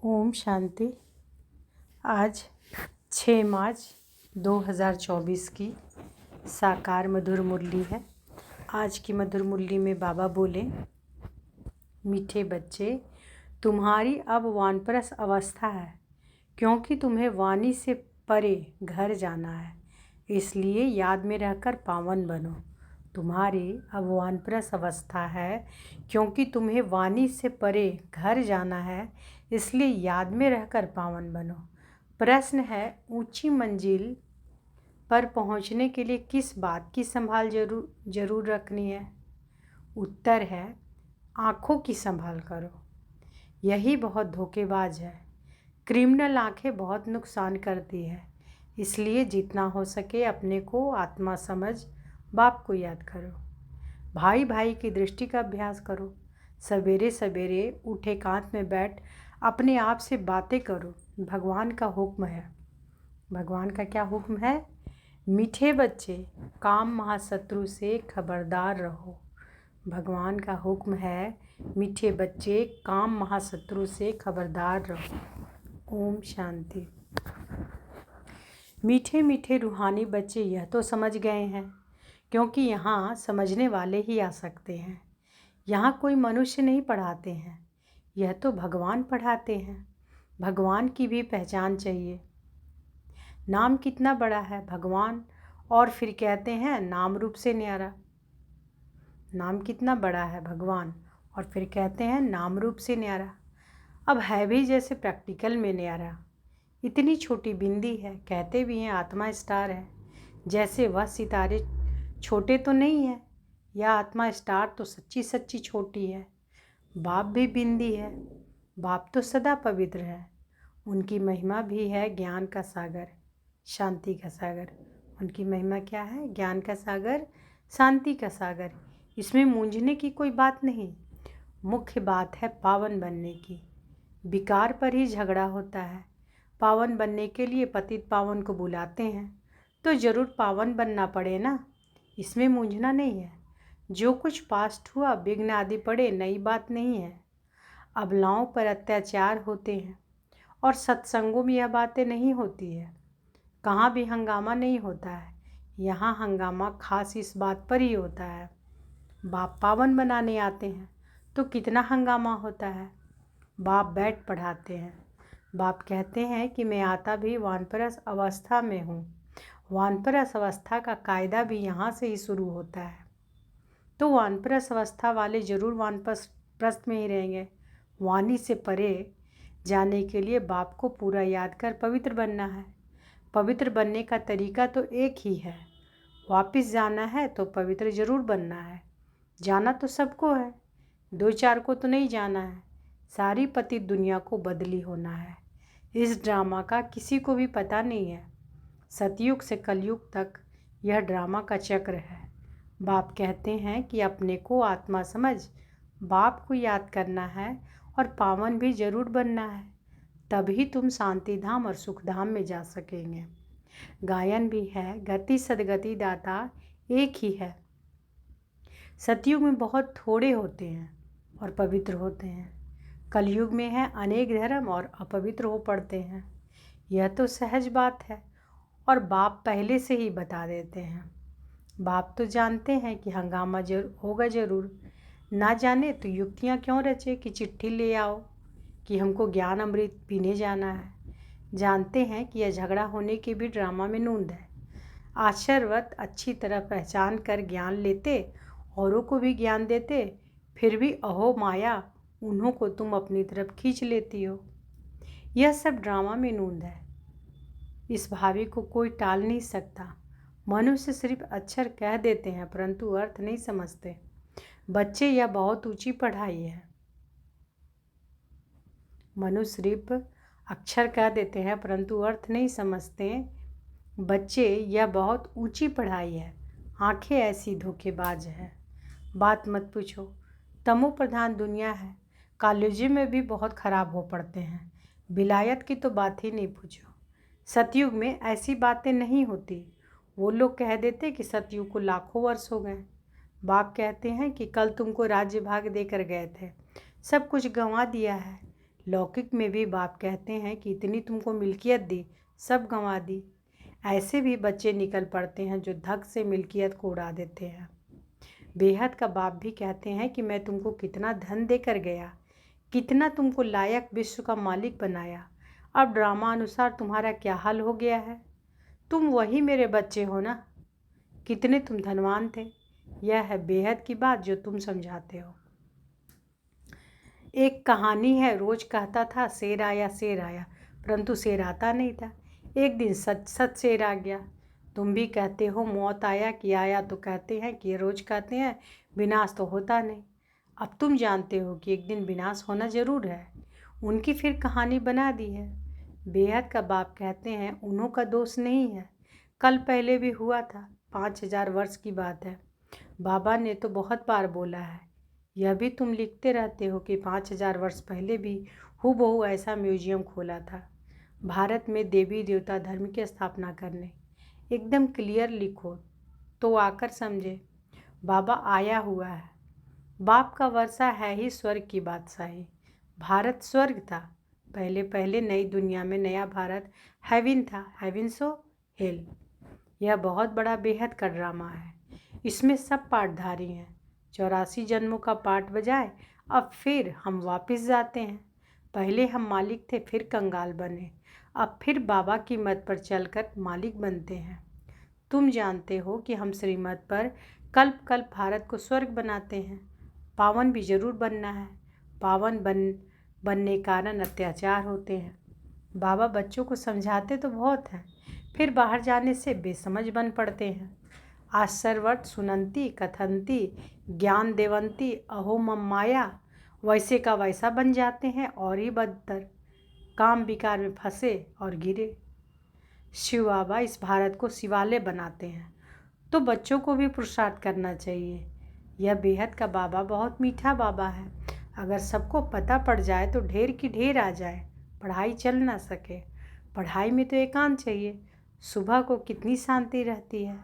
ओम शांति। आज 6 मार्च 2024 की साकार मधुर मुरली है। आज की मधुर मुरली में बाबा बोले, मीठे बच्चे, तुम्हारी अब वानप्रस्थ अवस्था है, क्योंकि तुम्हें वाणी से परे घर जाना है, इसलिए याद में रहकर पावन बनो। तुम्हारी अब वानप्रस्थ अवस्था है, क्योंकि तुम्हें वाणी से परे घर जाना है, इसलिए याद में रहकर पावन बनो। प्रश्न है, ऊंची मंजिल पर पहुंचने के लिए किस बात की संभाल जरूर रखनी है? उत्तर है, आँखों की संभाल करो। यही बहुत धोखेबाज है। क्रिमिनल आँखें बहुत नुकसान करती है, इसलिए जितना हो सके अपने को आत्मा समझ बाप को याद करो। भाई भाई की दृष्टि का अभ्यास करो। सवेरे सवेरे उठ एकांत में बैठ अपने आप से बातें करो। भगवान का हुक्म है। भगवान का क्या हुक्म है? मीठे बच्चे, काम महाशत्रु से खबरदार रहो। भगवान का हुक्म है, मीठे बच्चे, काम महाशत्रु से खबरदार रहो। ओम शांति। मीठे मीठे रूहानी बच्चे यह तो समझ गए हैं, क्योंकि यहाँ समझने वाले ही आ सकते हैं। यहाँ कोई मनुष्य नहीं पढ़ाते हैं, यह तो भगवान पढ़ाते हैं। भगवान की भी पहचान चाहिए। नाम कितना बड़ा है, भगवान, और फिर कहते हैं नाम रूप से न्यारा। नाम कितना बड़ा है, भगवान, और फिर कहते हैं नाम रूप से न्यारा। अब है भी जैसे प्रैक्टिकल में न्यारा। इतनी छोटी बिंदी है, कहते भी हैं आत्मा स्टार है, जैसे वह सितारे छोटे तो नहीं है। यह आत्मा स्टार तो सच्ची सच्ची छोटी है। बाप भी बिंदी है। बाप तो सदा पवित्र है। उनकी महिमा भी है ज्ञान का सागर, शांति का सागर। उनकी महिमा क्या है? ज्ञान का सागर, शांति का सागर। इसमें मूंझने की कोई बात नहीं। मुख्य बात है पावन बनने की। विकार पर ही झगड़ा होता है। पावन बनने के लिए पतित पावन को बुलाते हैं, तो ज़रूर पावन बनना पड़े ना। इसमें मूंझना नहीं है। जो कुछ पास्ट हुआ, विघ्न आदि पड़े, नई बात नहीं है। अबलाओं पर अत्याचार होते हैं और सत्संगों में यह बातें नहीं होती है। कहाँ भी हंगामा नहीं होता है। यहाँ हंगामा खास इस बात पर ही होता है। बाप पावन बनाने आते हैं तो कितना हंगामा होता है। बाप बैठ पढ़ाते हैं। बाप कहते हैं कि मैं आता भी वानप्रस्थ अवस्था में हूँ। वानप्रस्थ अवस्था का कायदा भी यहाँ से ही शुरू होता है। तो वानप्रस्थ अवस्था वाले जरूर वानप्रस्थ में ही रहेंगे। वाणी से परे जाने के लिए बाप को पूरा याद कर पवित्र बनना है। पवित्र बनने का तरीका तो एक ही है। वापस जाना है तो पवित्र जरूर बनना है। जाना तो सबको है, 2-4 को तो नहीं जाना है। सारी पतित दुनिया को बदली होना है। इस ड्रामा का किसी को भी पता नहीं है। सतयुग से कलयुग तक यह ड्रामा का चक्र है। बाप कहते हैं कि अपने को आत्मा समझ बाप को याद करना है और पावन भी जरूर बनना है, तभी तुम शांति धाम और सुख धाम में जा सकेंगे। गायन भी है, गति सदगति दाता एक ही है। सतयुग में बहुत थोड़े होते हैं और पवित्र होते हैं। कलयुग में है अनेक धर्म और अपवित्र हो पड़ते हैं। यह तो सहज बात है और बाप पहले से ही बता देते हैं। बाप तो जानते हैं कि हंगामा होगा जरूर। ना जाने तो युक्तियाँ क्यों रचे कि चिट्ठी ले आओ कि हमको ज्ञान अमृत पीने जाना है। जानते हैं कि यह झगड़ा होने के भी ड्रामा में नूंद है। आश्चर्यवत अच्छी तरह पहचान कर ज्ञान लेते, औरों को भी ज्ञान देते, फिर भी अहो माया, उन्हों को तुम अपनी तरफ खींच लेती हो। यह सब ड्रामा में नूंद है। इस भावी को कोई टाल नहीं सकता। मनुष्य सिर्फ अक्षर कह देते हैं परंतु अर्थ नहीं समझते। बच्चे, यह बहुत ऊंची पढ़ाई है। मनुष्य सिर्फ अक्षर कह देते हैं परंतु अर्थ नहीं समझते। बच्चे, यह बहुत ऊंची पढ़ाई है। आंखें ऐसी धोखेबाज है, बात मत पूछो। तमो प्रधान दुनिया है। कॉलेजों में भी बहुत खराब हो पड़ते हैं। विलायत की तो बात ही नहीं पूछो। सतयुग में ऐसी बातें नहीं होती। वो लोग कह देते कि सतयुग को लाखों वर्ष हो गए। बाप कहते हैं कि कल तुमको राज्य भाग देकर गए थे, सब कुछ गंवा दिया है, लौकिक में भी बाप कहते हैं कि इतनी तुमको मिल्कियत दी, सब गंवा दी। ऐसे भी बच्चे निकल पड़ते हैं जो धक से मिल्कियत को उड़ा देते हैं। बेहद का बाप भी कहते हैं कि मैं तुमको कितना धन देकर गया, कितना तुमको लायक विश्व का मालिक बनाया। अब ड्रामा अनुसार तुम्हारा क्या हाल हो गया है। तुम वही मेरे बच्चे हो ना। कितने तुम धनवान थे। यह है बेहद की बात जो तुम समझाते हो। एक कहानी है, रोज कहता था शेर आया, परंतु शेर आता नहीं था। एक दिन सच सच शेर आ गया। तुम भी कहते हो मौत आया कि आया, तो कहते हैं कि रोज कहते हैं विनाश तो होता नहीं। अब तुम जानते हो कि एक दिन विनाश होना जरूर है। उनकी फिर कहानी बना दी है। बेहद का बाप कहते हैं उन्हों का दोष नहीं है, कल पहले भी हुआ था, 5000 वर्ष की बात है। बाबा ने तो बहुत बार बोला है। यह भी तुम लिखते रहते हो कि 5000 वर्ष पहले भी हूबहू ऐसा म्यूजियम खोला था, भारत में देवी देवता धर्म की स्थापना करने। एकदम क्लियर लिखो तो आकर समझे। बाबा आया हुआ है। बाप का वर्षा है ही स्वर्ग की बादशाही। भारत स्वर्ग था। पहले पहले नई दुनिया में नया भारत हेवन था, हेवन सो हेल। यह बहुत बड़ा बेहद का ड्रामा है। इसमें सब पाठधारी हैं। 84 जन्मों का पाठ बजाए अब फिर हम वापस जाते हैं। पहले हम मालिक थे, फिर कंगाल बने, अब फिर बाबा की मत पर चलकर मालिक बनते हैं। तुम जानते हो कि हम श्रीमत पर कल्प कल्प भारत को स्वर्ग बनाते हैं। पावन भी जरूर बनना है। पावन बनने कारण अत्याचार होते हैं। बाबा बच्चों को समझाते तो बहुत हैं, फिर बाहर जाने से बेसमझ बन पड़ते हैं। आश्चर्यवत सुनंती कथंती ज्ञान देवंती अहो मम माया, वैसे का वैसा बन जाते हैं और ही बदतर, काम विकार में फंसे और गिरे। शिव बाबा इस भारत को शिवालय बनाते हैं, तो बच्चों को भी पुरुषार्थ करना चाहिए। यह बेहद का बाबा बहुत मीठा बाबा है। अगर सबको पता पड़ जाए तो ढेर की ढेर आ जाए, पढ़ाई चल ना सके। पढ़ाई में तो एकांत चाहिए। सुबह को कितनी शांति रहती है।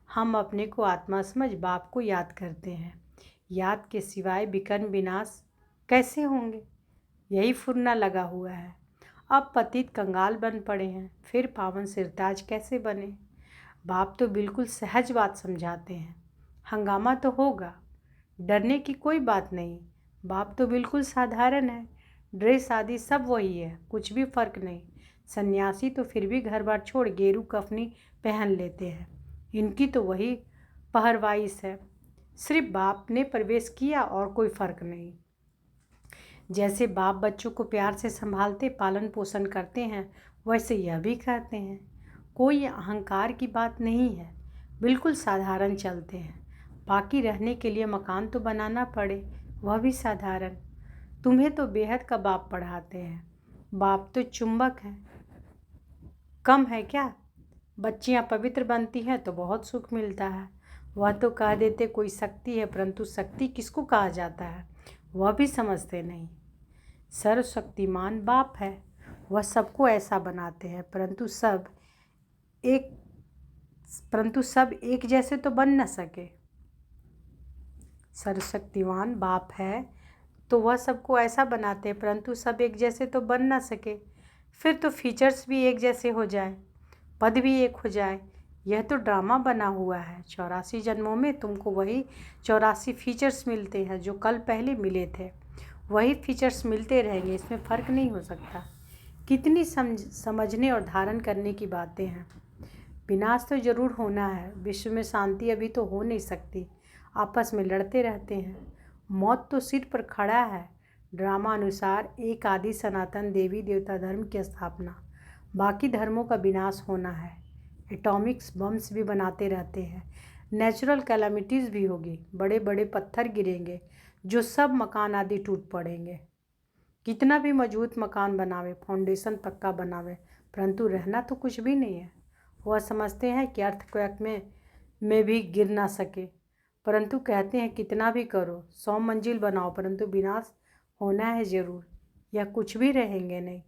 हम अपने को आत्मा समझ बाप को याद करते हैं। याद के सिवाय विकर्म विनाश कैसे होंगे। यही फुरना लगा हुआ है। अब पतित कंगाल बन पड़े हैं, फिर पावन सिरताज कैसे बने। बाप तो बिल्कुल सहज बात समझाते हैं। हंगामा तो होगा, डरने की कोई बात नहीं। बाप तो बिल्कुल साधारण है। ड्रेस आदि सब वही है, कुछ भी फर्क नहीं। सन्यासी तो फिर भी घर बार छोड़ गेरू कफनी पहन लेते हैं। इनकी तो वही पहरवाइश है। सिर्फ बाप ने प्रवेश किया और कोई फर्क नहीं। जैसे बाप बच्चों को प्यार से संभालते पालन पोषण करते हैं, वैसे यह भी करते हैं। कोई अहंकार की बात नहीं है, बिल्कुल साधारण चलते हैं। बाकी रहने के लिए मकान तो बनाना पड़े, वह भी साधारण। तुम्हें तो बेहद का बाप पढ़ाते हैं। बाप तो चुंबक हैं, कम है क्या। बच्चियां पवित्र बनती हैं तो बहुत सुख मिलता है। वह तो कह देते कोई शक्ति है, परंतु शक्ति किसको कहा जाता है वह भी समझते नहीं। सर्वशक्तिमान बाप है, वह सबको ऐसा बनाते हैं, परंतु सब एक जैसे तो बन न सके। सर्वशक्तिमान बाप है तो वह सबको ऐसा बनाते हैं, परंतु सब एक जैसे तो बन ना सके। फिर तो फीचर्स भी एक जैसे हो जाए, पद भी एक हो जाए। यह तो ड्रामा बना हुआ है। 84 जन्मों में तुमको वही 84 फीचर्स मिलते हैं जो कल पहले मिले थे। वही फीचर्स मिलते रहेंगे, इसमें फ़र्क नहीं हो सकता। कितनी समझने और धारण करने की बातें हैं। विनाश तो ज़रूर होना है। विश्व में शांति अभी तो हो नहीं सकती। आपस में लड़ते रहते हैं। मौत तो सिर पर खड़ा है। ड्रामा अनुसार एक आदि सनातन देवी देवता धर्म की स्थापना, बाकी धर्मों का विनाश होना है। एटॉमिक्स बम्स भी बनाते रहते हैं। नेचुरल कैलामिटीज़ भी होगी, बड़े बड़े पत्थर गिरेंगे जो सब मकान आदि टूट पड़ेंगे। कितना भी मजबूत मकान बनावे, फाउंडेशन पक्का बनावे, परंतु रहना तो कुछ भी नहीं है। वह समझते हैं कि अर्थक्वेक में भी गिर ना सके, परंतु कहते हैं कितना भी करो, 100 मंजिल बनाओ, परंतु विनाश होना है ज़रूर। यह कुछ भी रहेंगे नहीं।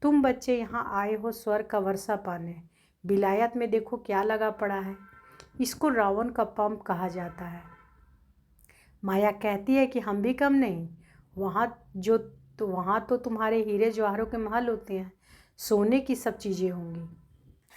तुम बच्चे यहाँ आए हो स्वर्ग का वर्षा पाने। विलायत में देखो क्या लगा पड़ा है। इसको रावण का पंप कहा जाता है। माया कहती है कि हम भी कम नहीं। वहाँ जो तो वहाँ तो तुम्हारे हीरे जवाहरों के महल होते हैं, सोने की सब चीज़ें होंगी।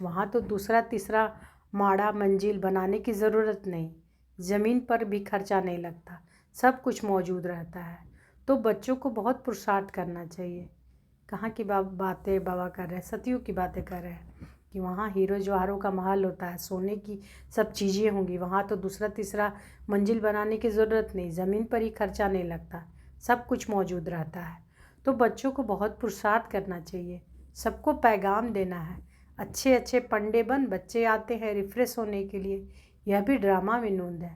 वहाँ तो दूसरा तीसरा माड़ा मंजिल बनाने की ज़रूरत नहीं, ज़मीन पर भी खर्चा नहीं लगता, सब कुछ मौजूद रहता है। तो बच्चों को बहुत पुरुषार्थ करना चाहिए। कहाँ की बातें बाबा कर रहे हैं, सतयुग की बातें कर रहे हैं कि वहाँ हीरो जवाहरों का महल होता है, सोने की सब चीज़ें होंगी। वहाँ तो दूसरा तीसरा मंजिल बनाने की ज़रूरत नहीं, ज़मीन पर ही खर्चा नहीं लगता, सब कुछ मौजूद रहता है। तो बच्चों को बहुत पुरुषार्थ करना चाहिए, सबको पैगाम देना है। अच्छे अच्छे पंडे बन बच्चे आते हैं रिफ़्रेश होने के लिए, यह भी ड्रामा में नूंद है।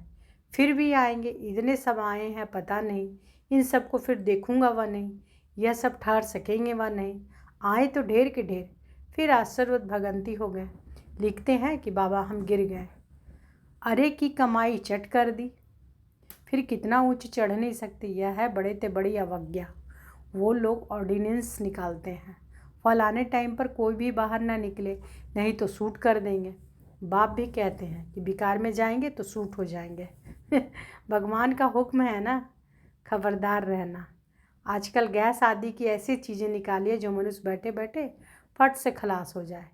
फिर भी आएंगे, इतने सब आए हैं पता नहीं, इन सबको फिर देखूंगा व नहीं, यह सब ठहर सकेंगे व नहीं। आए तो ढेर के ढेर, फिर आश्चर्यवत भगंती हो गए। लिखते हैं कि बाबा हम गिर गए, अरे की कमाई चट कर दी, फिर कितना ऊंच चढ़ नहीं सकती। यह है बड़े ते बड़ी अवज्ञा। वो लोग ऑर्डिनेंस निकालते हैं, फलाने टाइम पर कोई भी बाहर ना निकले, नहीं तो शूट कर देंगे। बाप भी कहते हैं कि बिकार में जाएंगे तो शूट हो जाएंगे। भगवान का हुक्म है ना, खबरदार रहना। आजकल गैस आदि की ऐसी चीज़ें निकालिए जो मनुष्य बैठे बैठे फट से खलास हो जाए।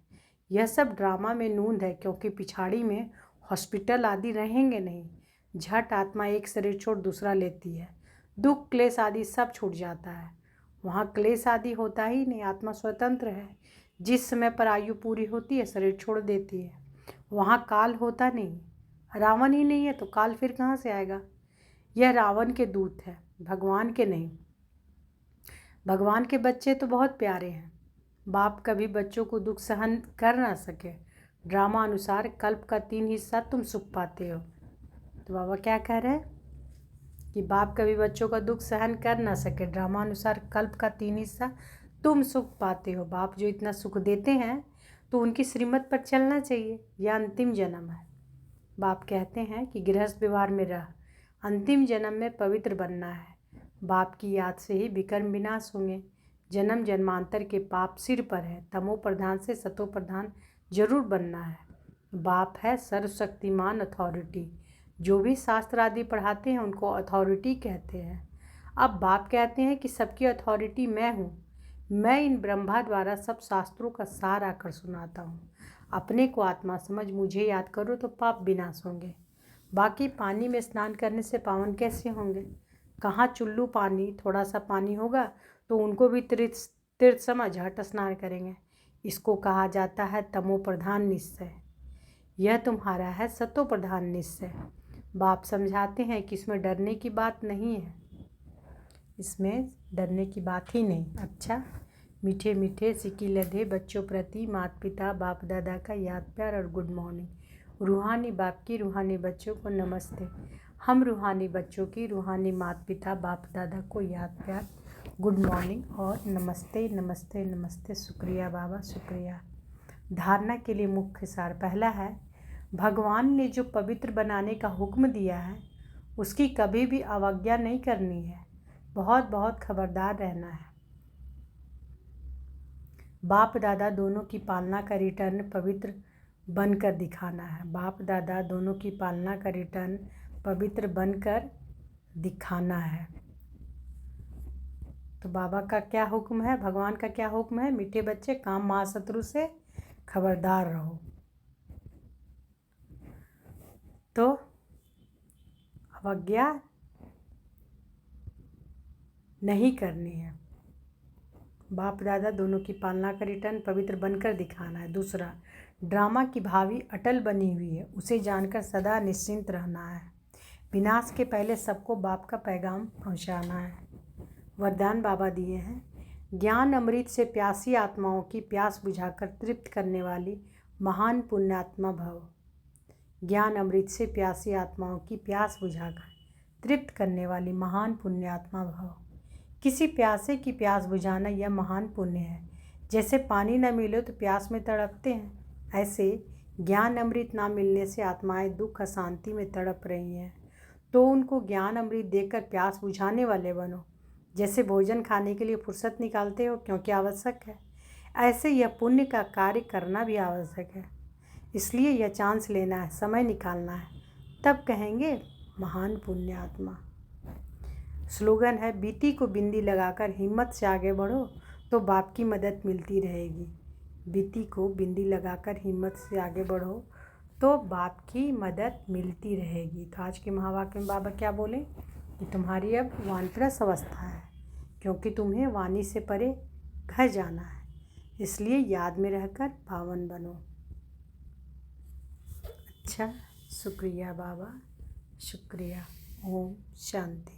यह सब ड्रामा में नूंद है, क्योंकि पिछाड़ी में हॉस्पिटल आदि रहेंगे नहीं। झट आत्मा एक शरीर छोड़ दूसरा लेती है, दुख क्लेश आदि सब छूट जाता है। वहाँ क्लेश आदि होता ही नहीं, आत्मा स्वतंत्र है। जिस समय पर आयु पूरी होती है शरीर छोड़ देती है। वहाँ काल होता नहीं, रावण ही नहीं है तो काल फिर कहाँ से आएगा। यह रावण के दूत है, भगवान के नहीं। भगवान के बच्चे तो बहुत प्यारे हैं। बाप कभी बच्चों को दुख सहन कर ना सके। ड्रामा अनुसार कल्प का 3 हिस्सा तुम सुख पाते हो। तो बाबा क्या कह रहे हैं कि बाप कभी बच्चों का दुख सहन कर ना सके। ड्रामा अनुसार कल्प का 3 हिस्सा तुम सुख पाते हो। बाप जो इतना सुख देते हैं तो उनकी श्रीमत पर चलना चाहिए, यह अंतिम जन्म है। बाप कहते हैं कि गृहस्थ व्यवहार में रह, अंतिम जन्म में पवित्र बनना है। बाप की याद से ही विकर्म विनाश होंगे। जन्म जन्मांतर के पाप सिर पर है, तमो प्रधान से सतो प्रधान जरूर बनना है। बाप है सर्वशक्तिमान अथॉरिटी, जो भी शास्त्र आदि पढ़ाते हैं उनको अथॉरिटी कहते हैं। अब बाप कहते हैं कि सबकी अथॉरिटी मैं हूँ। मैं इन ब्रह्मा द्वारा सब शास्त्रों का सार आकर सुनाता हूँ। अपने को आत्मा समझ मुझे याद करो तो पाप विनाश होंगे। बाकी पानी में स्नान करने से पावन कैसे होंगे। कहाँ चुल्लू पानी, थोड़ा सा पानी होगा तो उनको भी तीर्थ समझ हट स्नान करेंगे। इसको कहा जाता है तमो प्रधान निश्चय। यह तुम्हारा है सतो प्रधान निश्चय। बाप समझाते हैं कि इसमें डरने की बात नहीं है, इसमें डरने की बात ही नहीं। अच्छा, मीठे मीठे सिक्की लदे बच्चों प्रति माता पिता बाप दादा का याद प्यार और गुड मॉर्निंग। रूहानी बाप की रूहानी बच्चों को नमस्ते। हम रूहानी बच्चों की रूहानी माता पिता बाप दादा को याद प्यार, गुड मॉर्निंग और नमस्ते नमस्ते नमस्ते। शुक्रिया बाबा, शुक्रिया। धारणा के लिए मुख्य सार पहला है, भगवान ने जो पवित्र बनाने का हुक्म दिया है उसकी कभी भी अवज्ञा नहीं करनी है। बहुत बहुत खबरदार रहना है। बाप दादा दोनों की पालना का रिटर्न पवित्र बनकर दिखाना है। बाप दादा दोनों की पालना का रिटर्न पवित्र बनकर दिखाना है। तो बाबा का क्या हुक्म है, भगवान का क्या हुक्म है, मीठे बच्चे काम महाशत्रु से खबरदार रहो। तो अवज्ञा नहीं करनी है। बाप दादा दोनों की पालना का रिटर्न पवित्र बनकर दिखाना है। दूसरा, ड्रामा की भावी अटल बनी हुई है, उसे जानकर सदा निश्चिंत रहना है। विनाश के पहले सबको बाप का पैगाम पहुंचाना है। वरदान बाबा दिए हैं, ज्ञान अमृत से प्यासी आत्माओं की प्यास बुझाकर तृप्त करने वाली महान पुण्यात्मा भव। ज्ञान अमृत से प्यासी आत्माओं की प्यास बुझाकर तृप्त करने वाली महान पुण्यात्मा भव। किसी प्यासे की प्यास बुझाना यह महान पुण्य है। जैसे पानी न मिले तो प्यास में तड़पते हैं, ऐसे ज्ञान अमृत ना मिलने से आत्माएं दुख अशांति में तड़प रही हैं। तो उनको ज्ञान अमृत देकर प्यास बुझाने वाले बनो। जैसे भोजन खाने के लिए फुर्सत निकालते हो क्योंकि आवश्यक है, ऐसे यह पुण्य का कार्य करना भी आवश्यक है। इसलिए यह चांस लेना है, समय निकालना है, तब कहेंगे महान पुण्यात्मा। स्लोगन है, बीती को बिंदी लगाकर हिम्मत से आगे बढ़ो तो बाप की मदद मिलती रहेगी। बीती को बिंदी लगाकर हिम्मत से आगे बढ़ो तो बाप की मदद मिलती रहेगी। तो आज के महावाक्य में बाबा क्या बोले कि तुम्हारी अब वानप्रस्थ अवस्था है, क्योंकि तुम्हें वाणी से परे घर जाना है, इसलिए याद में रहकर पावन बनो। अच्छा, शुक्रिया बाबा, शुक्रिया। ओम शांति।